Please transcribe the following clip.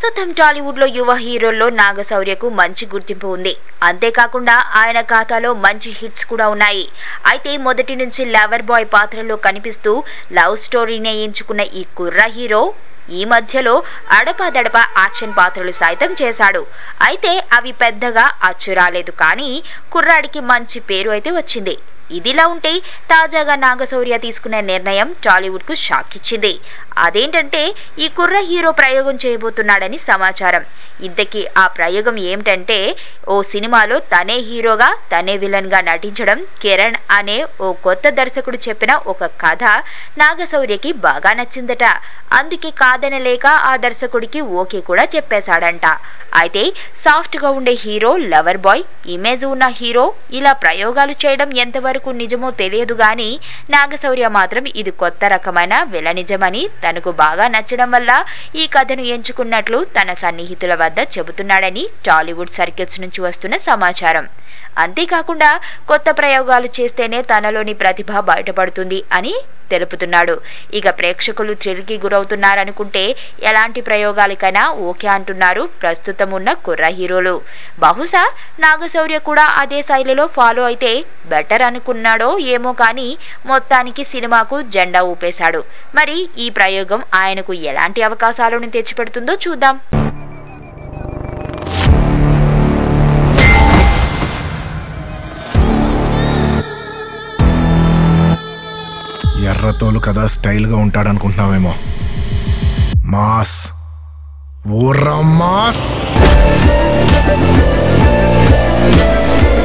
ప్రస్తుతం టాలీవుడ్ లో యువ హీరోల్లో నాగశౌర్యకు మంచి గుర్తింపు ఉంది. అంతేకాకుండా ఆయన ఖాతాలో మంచి హిట్స్ కూడా ఉన్నాయి. అయితే మొదటి నుంచి లవర్ బాయ్ పాత్రలో కనిపిస్తూ లవ్ స్టోరీనే ఎంచుకున్న ఈ కుర్ర హీరో ఈ మధ్యలో అడపాదడపా యాక్షన్ పాత్రలు సైతం చేశాడు. అయితే అవి పెద్దగా అచ్చురాలేదు, కానీ కుర్రాడికి మంచి పేరు అయితే వచ్చింది. ఇదిలా ఉంటే తాజాగా నాగశౌర్య తీసుకున్న నిర్ణయం టాలీవుడ్ కు షాక్ ఇచ్చింది. అదేంటంటే ఈ కుర్ర హీరో ప్రయోగం చేయబోతున్నాడని సమాచారం. ఇంతకీ ఆ ప్రయోగం ఏమిటంటే, ఓ సినిమాలో తనే హీరోగా తనే విలన్ గా నటించడం. కిరణ్ అనే ఓ కొత్త దర్శకుడు చెప్పిన ఒక కథ నాగశౌర్యకి బాగా నచ్చిందట. అందుకే కాదనలేక ఆ దర్శకుడికి ఓకే కూడా చెప్పేశాడంట. అయితే సాఫ్ట్ గా ఉండే హీరో, లవర్ బాయ్ ఇమేజ్ ఉన్న హీరో ఇలా ప్రయోగాలు చేయడం ఎంతవరకు నిజమో తెలియదు గాని నాగశౌర్య మాత్రం ఇది కొత్త రకమైన విలనిజమని, తనకు బాగా నచ్చడం వల్ల ఈ కథను ఎంచుకున్నట్లు తన సన్నిహితుల వద్ద చెబుతున్నాడని టాలీవుడ్ సర్కిల్స్ నుంచి వస్తున్న సమాచారం. అంతేకాకుండా కొత్త ప్రయోగాలు చేస్తేనే తనలోని ప్రతిభ బయటపడుతుంది అని తెలుపుతున్నాడు. ఇక ప్రేక్షకులు థ్రిల్ కి గురవుతున్నారనుకుంటే ఎలాంటి ప్రయోగాలకైనా ఓకే అంటున్నారు ప్రస్తుతం ఉన్న కుర్ర హీరోలు. బహుశా నాగశౌర్య కూడా అదే శైలిలో ఫాలో అయితే బెటర్ అనుకున్నాడో ఏమో, కానీ మొత్తానికి సినిమాకు జెండా ఊపేశాడు. మరి ఈ ప్రయోగం ఆయనకు ఎలాంటి అవకాశాలను తెచ్చిపెడుతుందో చూద్దాం. ఎర్రతోలు కదా స్టైల్గా ఉంటాడనుకుంటున్నావేమో. Mass ఓర్రా mass.